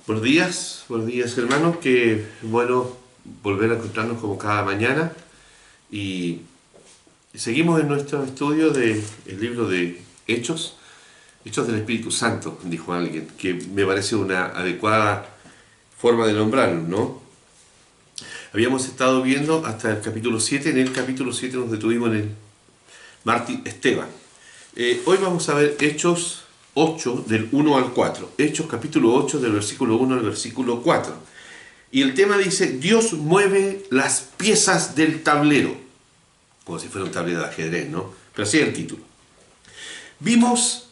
Buenos días hermanos, qué bueno volver a encontrarnos como cada mañana y seguimos en nuestro estudio del libro de Hechos, Hechos del Espíritu Santo, dijo alguien, que me parece una adecuada forma de nombrarlo, ¿no? Habíamos estado viendo hasta el capítulo 7, en el capítulo 7 nos detuvimos en el mártir Esteban. Hoy vamos a ver Hechos 8 del 1 al 4. Hechos capítulo 8 del versículo 1 al versículo 4. Y el tema dice, Dios mueve las piezas del tablero. Como si fuera un tablero de ajedrez, ¿no? Pero así es el título. Vimos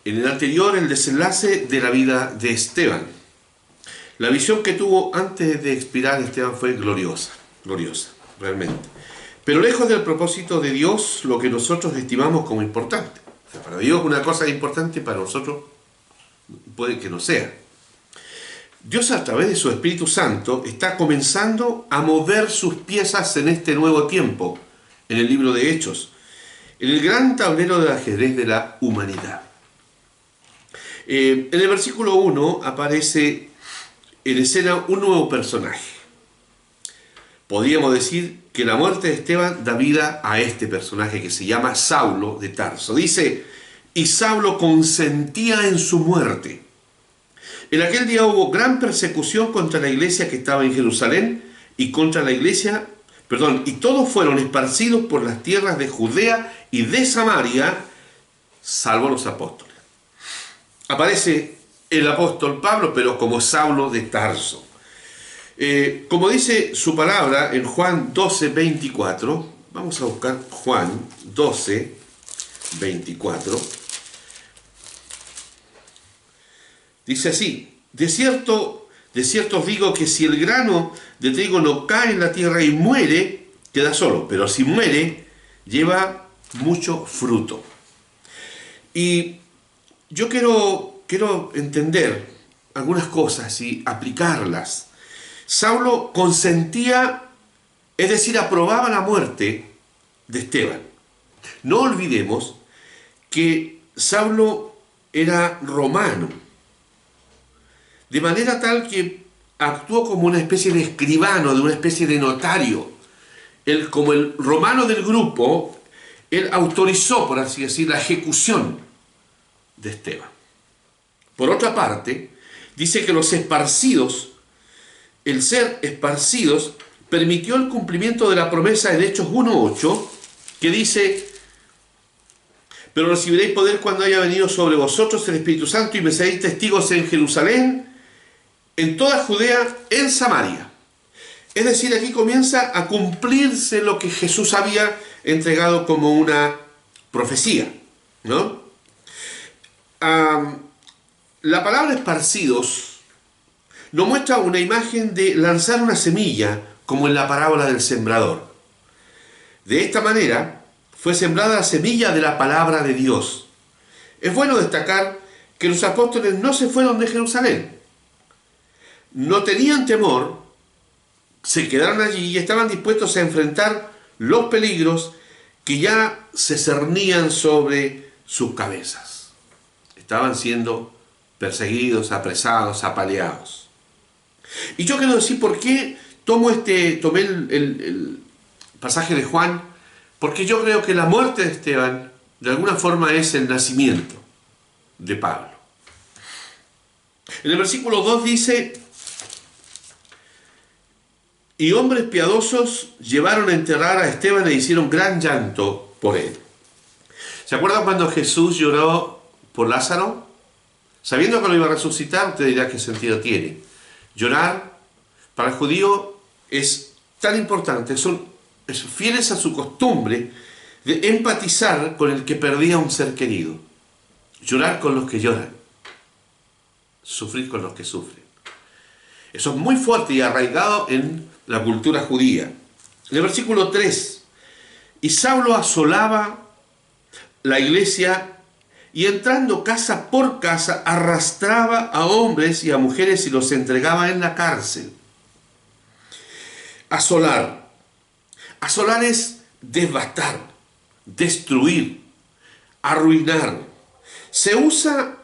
en el anterior el desenlace de la vida de Esteban. La visión que tuvo antes de expirar Esteban fue gloriosa, realmente. Pero lejos del propósito de Dios, lo que nosotros estimamos como importante. O sea, para Dios una cosa es importante, para nosotros puede que no sea. Dios a través de su Espíritu Santo está comenzando a mover sus piezas en este nuevo tiempo, en el libro de Hechos, en el gran tablero del ajedrez de la humanidad. En el versículo 1 aparece en escena un nuevo personaje. Podríamos decir que la muerte de Esteban da vida a este personaje que se llama Saulo de Tarso. Dice, y Saulo consentía en su muerte. En aquel día hubo gran persecución contra la iglesia que estaba en Jerusalén y contra la iglesia, y todos fueron esparcidos por las tierras de Judea y de Samaria, salvo los apóstoles. Aparece el apóstol Pablo, pero como Saulo de Tarso. Como dice su palabra en Juan 12, 24, vamos a buscar Juan 12, 24. Dice así, de cierto os digo que si el grano de trigo no cae en la tierra y muere, queda solo, pero si muere, lleva mucho fruto. Y yo quiero entender algunas cosas y aplicarlas. Saulo consentía, es decir, aprobaba la muerte de Esteban. No olvidemos que Saulo era romano, de manera tal que actuó como una especie de escribano, de una especie de notario. Él, como el romano del grupo, él autorizó, por así decir, la ejecución de Esteban. Por otra parte, dice que los esparcidos, el ser esparcidos, permitió el cumplimiento de la promesa de Hechos 1:8, que dice, pero recibiréis poder cuando haya venido sobre vosotros el Espíritu Santo y me seréis testigos en Jerusalén, en toda Judea, en Samaria. Es decir, aquí comienza a cumplirse lo que Jesús había entregado como una profecía, ¿no? La palabra esparcidos nos muestra una imagen de lanzar una semilla, como en la parábola del sembrador. De esta manera fue sembrada la semilla de la palabra de Dios. Es bueno destacar que los apóstoles no se fueron de Jerusalén. No tenían temor, se quedaron allí y estaban dispuestos a enfrentar los peligros que ya se cernían sobre sus cabezas. Estaban siendo perseguidos, apresados, apaleados. Y yo quiero decir por qué tomé el pasaje de Juan, porque yo creo que la muerte de Esteban de alguna forma es el nacimiento de Pablo. En el versículo 2 dice, y hombres piadosos llevaron a enterrar a Esteban e hicieron gran llanto por él. ¿Se acuerdan cuando Jesús lloró por Lázaro? Sabiendo que lo iba a resucitar, usted dirá qué sentido tiene. Llorar para el judío es tan importante, son fieles a su costumbre de empatizar con el que perdía un ser querido. Llorar con los que lloran. Sufrir con los que sufren. Eso es muy fuerte y arraigado en la cultura judía. En el versículo 3, y Saulo asolaba la iglesia y entrando casa por casa arrastraba a hombres y a mujeres y los entregaba en la cárcel. Asolar. Asolar es devastar, destruir, arruinar. Se usa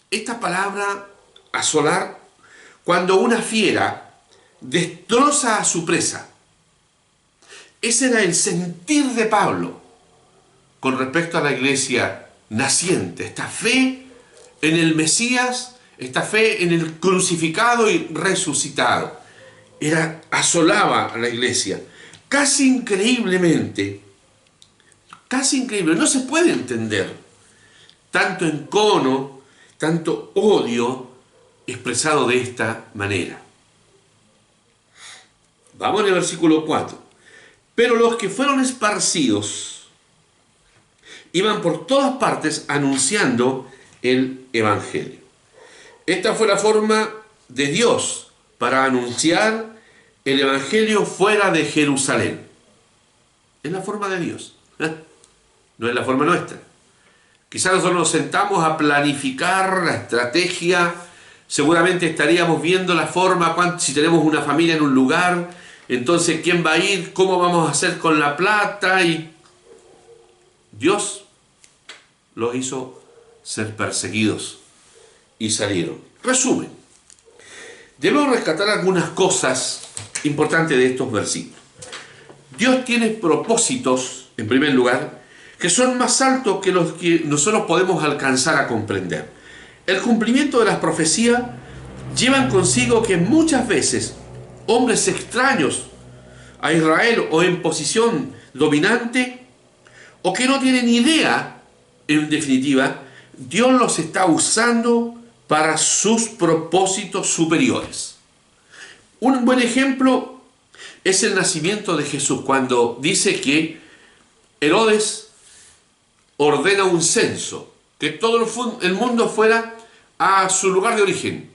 esta palabra asolar cuando una fiera destroza a su presa. Ese era el sentir de Pablo con respecto a la iglesia naciente, esta fe en el Mesías, esta fe en el crucificado y resucitado. Asolaba a la iglesia. Casi increíble, no se puede entender tanto encono, tanto odio expresado de esta manera. Vamos al versículo 4. Pero los que fueron esparcidos iban por todas partes anunciando el Evangelio. Esta fue la forma de Dios para anunciar el Evangelio fuera de Jerusalén. Es la forma de Dios, no es la forma nuestra. Quizás nosotros nos sentamos a planificar la estrategia, seguramente estaríamos viendo la forma, si tenemos una familia en un lugar, entonces quién va a ir, cómo vamos a hacer con la plata, y Dios los hizo ser perseguidos y salieron. Resumen, debemos rescatar algunas cosas importantes de estos versículos. Dios tiene propósitos, en primer lugar, que son más altos que los que nosotros podemos alcanzar a comprender. El cumplimiento de las profecías llevan consigo que muchas veces hombres extraños a Israel o en posición dominante o que no tienen idea, en definitiva, Dios los está usando para sus propósitos superiores. Un buen ejemplo es el nacimiento de Jesús, cuando dice que Herodes ordena un censo, que todo el mundo fuera a su lugar de origen.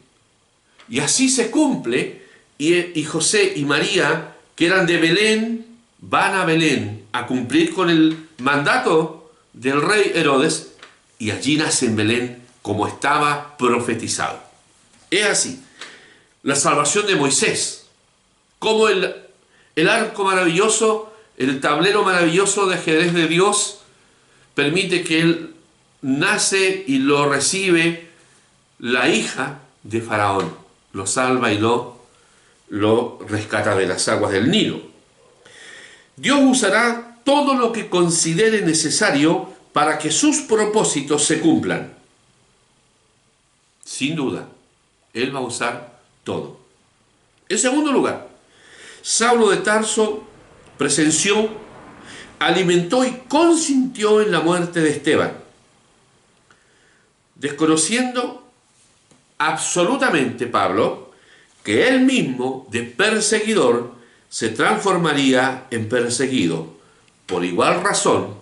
Y así se cumple, y José y María, que eran de Belén, van a Belén a cumplir con el mandato del rey Herodes, y allí nace en Belén como estaba profetizado. Es así. La salvación de Moisés, como el arco maravilloso, el tablero maravilloso de ajedrez de Dios, permite que él nace y lo recibe la hija de Faraón. Lo salva y lo rescata de las aguas del Nilo. Dios usará todo lo que considere necesario para que sus propósitos se cumplan. Sin duda, Él va a usar todo. En segundo lugar, Saulo de Tarso presenció, alimentó y consintió en la muerte de Esteban, desconociendo absolutamente Pablo que él mismo, de perseguidor, se transformaría en perseguido por igual razón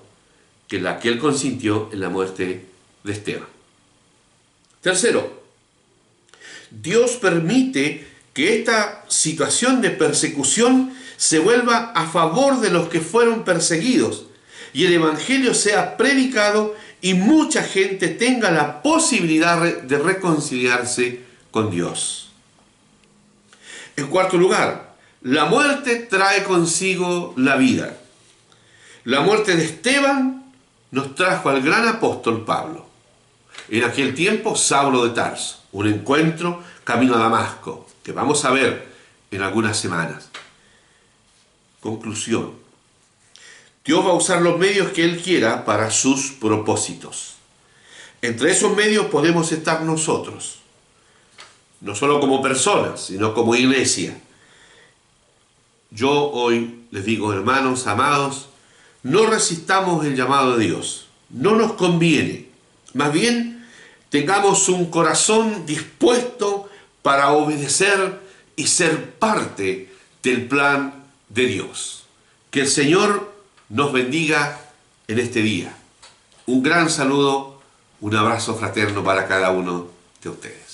que la que él consintió en la muerte de Esteban. Tercero, Dios permite que esta situación de persecución se vuelva a favor de los que fueron perseguidos y el Evangelio sea predicado y mucha gente tenga la posibilidad de reconciliarse con Dios. En cuarto lugar, la muerte trae consigo la vida. La muerte de Esteban nos trajo al gran apóstol Pablo. En aquel tiempo, Saulo de Tarso, un encuentro camino a Damasco, que vamos a ver en algunas semanas. Conclusión. Dios va a usar los medios que Él quiera para sus propósitos. Entre esos medios podemos estar nosotros, no solo como personas, sino como iglesia. Yo hoy les digo, hermanos, amados, no resistamos el llamado de Dios, no nos conviene. Más bien, tengamos un corazón dispuesto para obedecer y ser parte del plan de Dios. Que el Señor nos bendiga en este día. Un gran saludo, un abrazo fraterno para cada uno de ustedes.